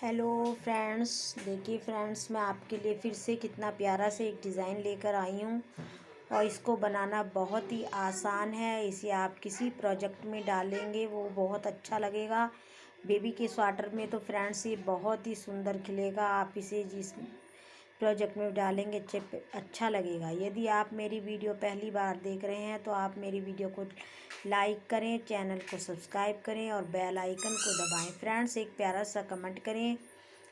Hello friends, देखिए friends, मैं आपके लिए फिर से कितना प्यारा से एक डिज़ाइन लेकर आई हूँ। और इसको बनाना बहुत ही आसान है। इसे आप किसी प्रोजेक्ट में डालेंगे वो बहुत अच्छा लगेगा। बेबी के स्वेटर में तो फ्रेंड्स ये बहुत ही सुंदर खिलेगा। आप इसे जिस प्रोजेक्ट में डालेंगे अच्छा लगेगा। यदि आप मेरी वीडियो पहली बार देख रहे हैं तो आप मेरी वीडियो को लाइक करें, चैनल को सब्सक्राइब करें और बेल आइकन को दबाएं। फ्रेंड्स, एक प्यारा सा कमेंट करें।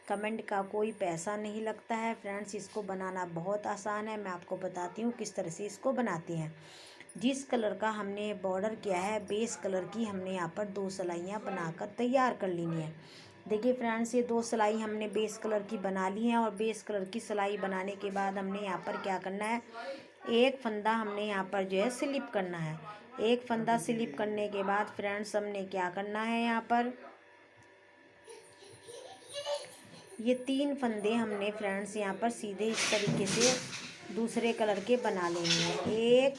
कमेंट का कोई पैसा नहीं लगता है। फ्रेंड्स, इसको बनाना बहुत आसान है। मैं आपको बताती हूँ किस तरह से इसको बनाते हैं। जिस कलर का हमने बॉर्डर किया है, बेस कलर की हमने यहाँ पर 2 सिलाइयाँ बनाकर तैयार कर लेनी है। देखिए फ्रेंड्स, ये 2 सिलाई हमने बेस कलर की बना ली है। और बेस कलर की सिलाई बनाने के बाद हमने यहाँ पर क्या करना है, एक फंदा हमने यहाँ पर जो है स्लिप करना है। एक फंदा स्लिप करने के बाद फ्रेंड्स हमने क्या करना है, यहाँ पर ये 3 फंदे हमने फ्रेंड्स यहाँ पर सीधे इस तरीके से दूसरे कलर के बना लेंगे हैं। 1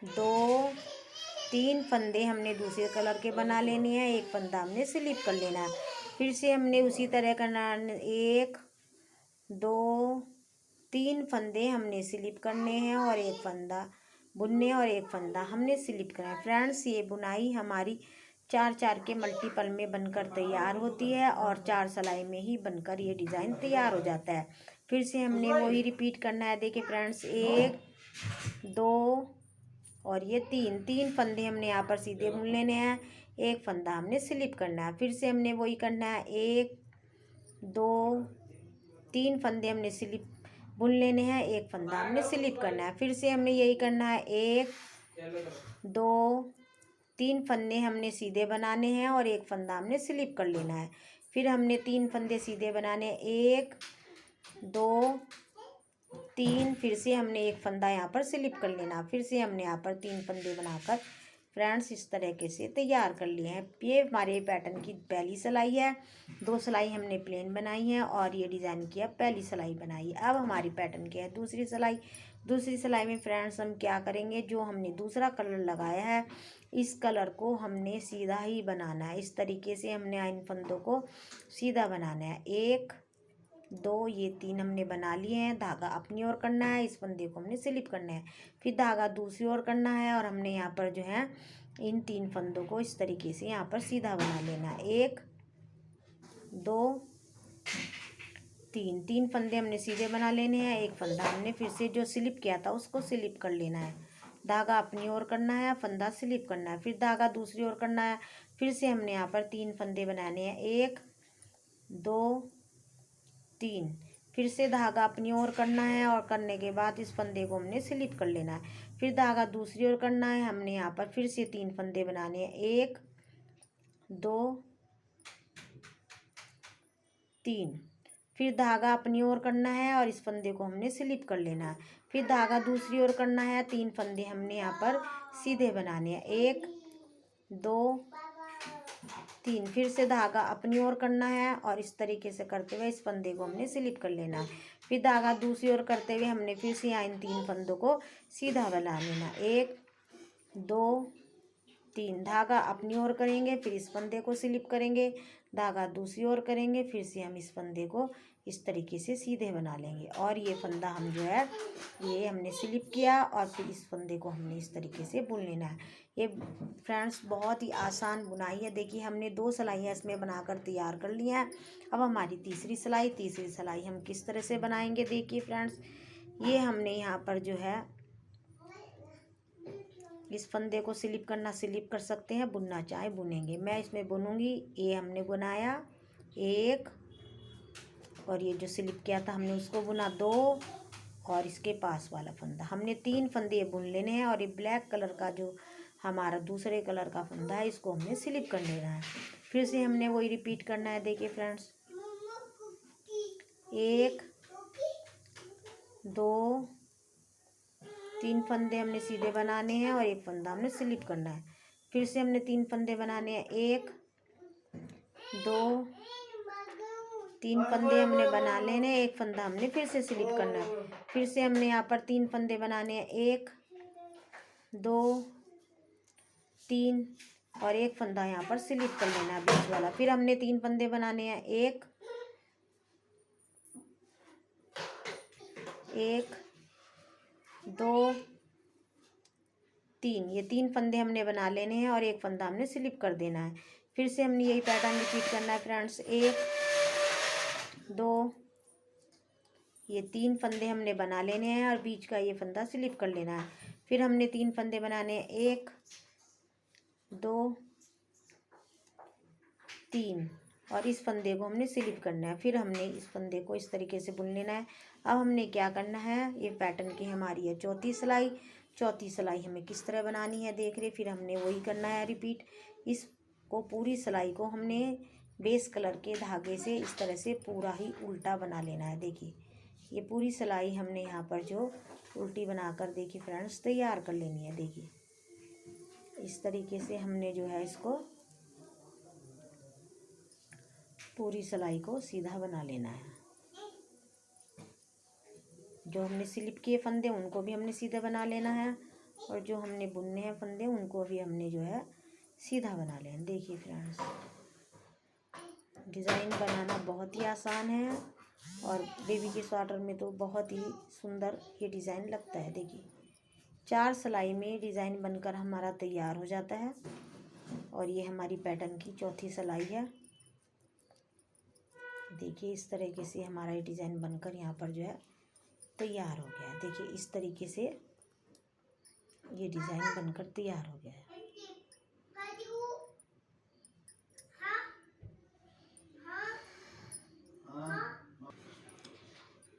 2 3 फंदे हमने दूसरे कलर के बना लेने हैं। एक फंदा हमने स्लिप कर लेना है। फिर से हमने उसी तरह करना है। 1 2 3 फंदे हमने स्लिप करने हैं और एक फंदा बुनने और एक फंदा हमने स्लिप करना है। फ्रेंड्स, ये बुनाई हमारी 4-4 के मल्टीपल में बनकर तैयार होती है और 4 सिलाई में ही बनकर ये डिज़ाइन तैयार हो जाता है। फिर से हमने वही रिपीट करना है। देखिए फ्रेंड्स, 1 2 और ये 3 फंदे हमने यहाँ पर सीधे बुन लेने हैं। एक फंदा हमने स्लिप करना है। फिर से हमने वही करना है। 1 2 3 फंदे हमने स्लिप बुन लेने हैं। एक फंदा हमने स्लिप करना है। फिर से हमने यही करना है। 1 2 3 फंदे हमने सीधे बनाने हैं और एक फंदा हमने स्लिप कर लेना है। फिर हमने 3 फंदे सीधे बनाने हैं। 1 2 3, फिर से हमने एक फंदा यहाँ पर स्लिप कर लेना। फिर से हमने यहाँ पर 3 फंदे बनाकर फ्रेंड्स इस तरीके से तैयार कर लिए हैं। ये हमारे पैटर्न की पहली सिलाई है। 2 सिलाई हमने प्लेन बनाई है और ये डिज़ाइन की पहली सिलाई बनाई है। अब हमारी पैटर्न की है दूसरी सिलाई। दूसरी सिलाई में फ्रेंड्स हम क्या करेंगे, जो हमने दूसरा कलर लगाया है इस कलर को हमने सीधा ही बनाना है। इस तरीके से हमने इन फंदों को सीधा बनाना है। 1 2 ये 3 हमने बना लिए हैं। धागा अपनी ओर करना है, इस फंदे को हमने स्लिप करना है। फिर धागा दूसरी ओर करना है और हमने यहाँ पर जो है इन 3 फंदों को इस तरीके से यहाँ पर सीधा बना लेना है। 1 2 3 फंदे हमने सीधे बना लेने हैं। एक फंदा हमने फिर से जो स्लिप किया था उसको स्लिप कर लेना है। धागा अपनी ओर करना है, फंदा स्लिप करना है, फिर धागा दूसरी ओर करना है। फिर से हमने यहाँ पर 3 फंदे बनाने हैं। 1 2 3, फिर से धागा अपनी ओर करना है और करने के बाद इस फंदे को हमने स्लिप कर लेना है। फिर धागा दूसरी ओर करना है। हमने यहाँ पर फिर से 3 फंदे बनाने हैं। 1 2 3, फिर धागा अपनी ओर करना है और इस फंदे को हमने स्लिप कर लेना है। फिर धागा दूसरी ओर करना है। 3 फंदे हमने यहाँ पर सीधे बनाने हैं। 1 2 3, फिर से धागा अपनी ओर करना है और इस तरीके से करते हुए इस फंदे को हमने स्लिप कर लेना है। फिर धागा दूसरी ओर करते हुए हमने फिर से यहाँ इन 3 फंदों को सीधा बना लेना। 1 2 3, धागा अपनी ओर करेंगे, फिर इस फंदे को स्लिप करेंगे, धागा दूसरी ओर करेंगे, फिर से हम इस फंदे को इस तरीके से सीधे बना लेंगे। और ये फंदा हम जो है ये हमने स्लिप किया और फिर इस फंदे को हमने इस तरीके से बुन लेना है। ये फ्रेंड्स बहुत ही आसान बुनाई है। देखिए हमने 2 सिलाइयाँ इसमें बनाकर तैयार कर ली हैं। अब हमारी तीसरी सिलाई हम किस तरह से बनाएंगे। देखिए फ्रेंड्स, ये हमने यहाँ पर जो है इस फंदे को स्लिप करना स्लिप कर सकते हैं, बुनना चाहे बुनेंगे। मैं इसमें बुनूंगी। ये हमने बुनाया 1 और ये जो स्लिप किया था हमने उसको बुना 2 और इसके पास वाला फंदा हमने 3 फंदे बुन लेने हैं। और ये ब्लैक कलर का जो हमारा दूसरे कलर का फंदा है इसको हमने स्लिप कर लेना है। फिर से हमने वही रिपीट करना है। देखिए फ्रेंड्स, 1 2 3 फंदे हमने सीधे बनाने हैं और एक फंदा हमने स्लिप करना है। फिर से हमने 3 फंदे बनाने हैं। 1 2 3 फंदे हमने बना लेने, एक फंदा हमने फिर से स्लिप करना है। फिर से हमने यहाँ पर 3 फंदे बनाने हैं। 1 2 3 और एक फंदा यहाँ पर स्लिप कर लेना है बीच वाला। फिर हमने 3 फंदे बनाने हैं। 1 एक, दो, तीन, ये 3 फंदे हमने बना लेने हैं और एक फंदा हमने स्लिप कर देना है। फिर से हमने यही पैटर्न रिपीट करना है फ्रेंड्स। एक, दो, ये 3 फंदे हमने बना लेने हैं और बीच का ये फंदा स्लिप कर लेना है। फिर हमने 3 फंदे बनाने हैं, एक, दो, तीन, और इस फंदे को हमने स्लिप करना है। फिर हमने इस फंदे को इस तरीके से बुन लेना है। अब हमने क्या करना है, ये पैटर्न की हमारी है चौथी सिलाई। चौथी सिलाई हमें किस तरह बनानी है देख रहे, फिर हमने वही करना है रिपीट। इसको पूरी सिलाई को हमने बेस कलर के धागे से इस तरह से पूरा ही उल्टा बना लेना है। देखिए ये पूरी सिलाई हमने यहाँ पर जो उल्टी बनाकर देखिए फ्रेंड्स तैयार कर लेनी है। देखिए इस तरीके से हमने जो है इसको पूरी सिलाई को सीधा बना लेना है। जो हमने स्लिप किए फंदे उनको भी हमने सीधा बना लेना है और जो हमने बुनने हैं फंदे उनको भी हमने जो है सीधा बना लेना। देखिए फ्रेंड्स डिज़ाइन बनाना बहुत ही आसान है और बेबी के स्वेटर में तो बहुत ही सुंदर ये डिज़ाइन लगता है। देखिए 4 सिलाई में डिज़ाइन बनकर हमारा तैयार हो जाता है और ये हमारी पैटर्न की चौथी सिलाई है। देखिए इस तरीके से हमारा ये डिज़ाइन बनकर यहाँ पर जो है तैयार हो गया है। देखिए इस तरीके से ये डिज़ाइन बनकर तैयार हो गया है।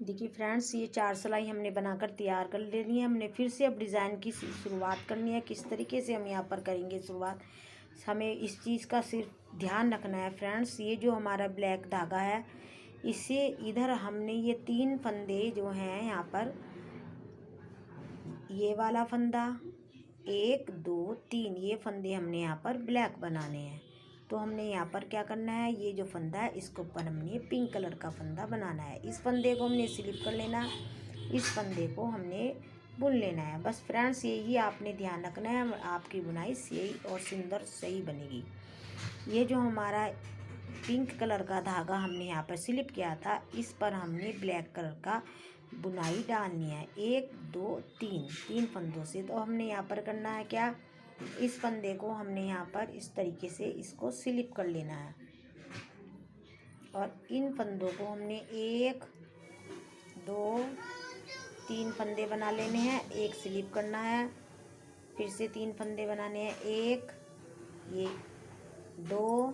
देखिए फ्रेंड्स ये 4 सिलाई हमने बनाकर तैयार कर लेनी है। हमने फिर से अब डिज़ाइन की शुरुआत करनी है। किस तरीके से हम यहाँ पर करेंगे शुरुआत, हमें इस चीज़ का सिर्फ ध्यान रखना है फ्रेंड्स। ये जो हमारा ब्लैक धागा है इसे इधर हमने ये 3 फंदे जो हैं यहाँ पर, ये वाला फंदा 1, 2, 3, ये फंदे हमने यहाँ पर ब्लैक बनाने हैं। तो हमने यहाँ पर क्या करना है, ये जो फंदा है इसके ऊपर हमने पिंक कलर का फंदा बनाना है। इस फंदे को हमने स्लिप कर लेना, इस फंदे को हमने बुन लेना है। बस फ्रेंड्स यही आपने ध्यान रखना है, आपकी बुनाई सही और सुंदर सही बनेगी। ये जो हमारा पिंक कलर का धागा हमने यहाँ पर स्लिप किया था इस पर हमने ब्लैक कलर का बुनाई डालनी है। 1, 2, 3 फंदों से। तो हमने यहाँ पर करना है क्या, इस फंदे को हमने यहाँ पर इस तरीके से इसको स्लिप कर लेना है और इन फंदों को हमने 1, 2, 3 फंदे बना लेने हैं, एक स्लिप करना है, फिर से 3 फंदे बनाने हैं, 1, ये 2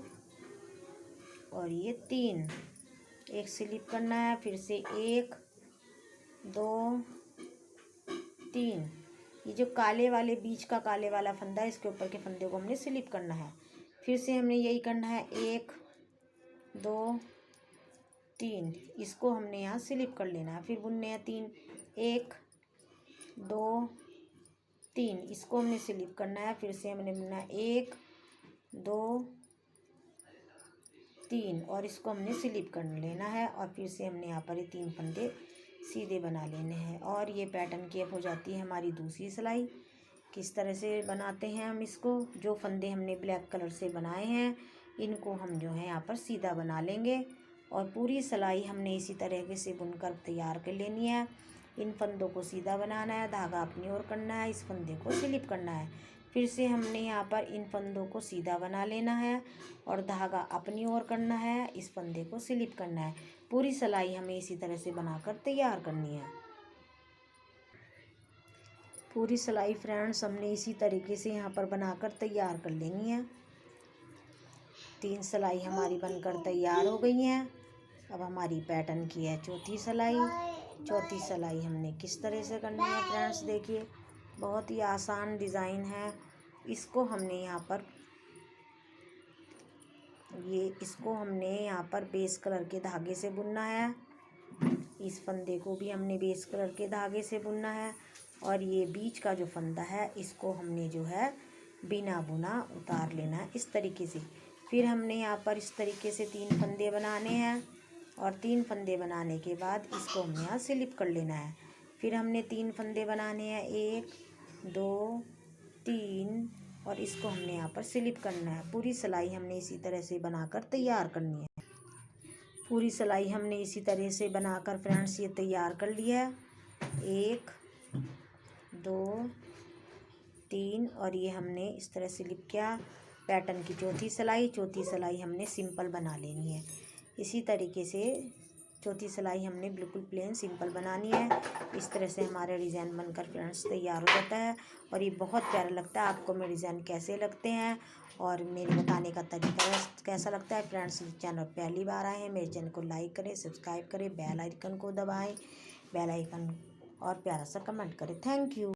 और ये 3, एक स्लिप करना है, फिर से 1, 2, 3, ये जो काले वाले बीच का काले वाला फंदा है इसके ऊपर के फंदे को हमने स्लिप करना है। फिर से हमने यही करना है, 1, 2, 3, इसको हमने यहाँ स्लिप कर लेना है। फिर बुनने हैं 3, 1, 2, 3, इसको हमने स्लिप करना है। फिर से हमने बुनना है 1, 2, 3 और इसको हमने स्लिप कर लेना है और फिर से हमने यहाँ पर ये 3 फंदे सीधे बना लेने हैं और ये पैटर्न की अब हो जाती है हमारी दूसरी सिलाई। किस तरह से बनाते हैं हम इसको, जो फंदे हमने ब्लैक कलर से बनाए हैं इनको हम जो है यहाँ पर सीधा बना लेंगे और पूरी सिलाई हमने इसी तरीके से बुनकर तैयार कर लेनी है। इन फंदों को सीधा बनाना है, धागा अपनी ओर करना है, इस फंदे को स्लिप करना है। फिर से हमने यहाँ पर इन फंदों को सीधा बना लेना है और धागा अपनी ओर करना है, इस फंदे को स्लिप करना है। पूरी सिलाई हमें इसी तरह से बनाकर तैयार करनी है। पूरी सिलाई फ्रेंड्स हमने इसी तरीके से यहाँ पर बनाकर तैयार कर लेनी है। 3 सिलाई हमारी बनकर तैयार हो गई हैं। अब हमारी पैटर्न की है चौथी सिलाई। चौथी सिलाई हमने किस तरह से करनी है फ्रेंड्स, देखिए बहुत ही आसान डिज़ाइन है। इसको हमने यहाँ पर इसको हमने यहाँ पर बेस कलर के धागे से बुनना है। इस फंदे को भी हमने बेस कलर के धागे से बुनना है और ये बीच का जो फंदा है इसको हमने जो है बिना बुना उतार लेना है इस तरीके से। फिर हमने यहाँ पर इस तरीके से 3 फंदे बनाने हैं और 3 फंदे बनाने के बाद इसको हमने यहाँ स्लिप कर लेना है। फिर हमने 3 फंदे बनाने हैं, 1, 2, 3 और इसको हमने यहाँ पर स्लिप करना है। पूरी सिलाई हमने इसी तरह से बनाकर तैयार करनी है। पूरी सिलाई हमने इसी तरह से बनाकर फ्रेंड्स ये तैयार कर लिया है 1 2 3 और ये हमने इस तरह स्लिप किया। पैटर्न की चौथी सिलाई हमने सिंपल बना लेनी है। इसी तरीके से चौथी सिलाई हमने बिल्कुल प्लेन सिंपल बनानी है। इस तरह से हमारा डिज़ाइन बनकर फ्रेंड्स तैयार हो जाता है और ये बहुत प्यारा लगता है। आपको मेरे डिज़ाइन कैसे लगते हैं और मेरे बताने का तरीका कैसा लगता है फ्रेंड्स? चैनल पहली बार आए हैं, मेरे चैनल को लाइक करें, सब्सक्राइब करें, बेल आइकन को दबाएं, बेल आइकन और प्यारा सा कमेंट करें। Thank you.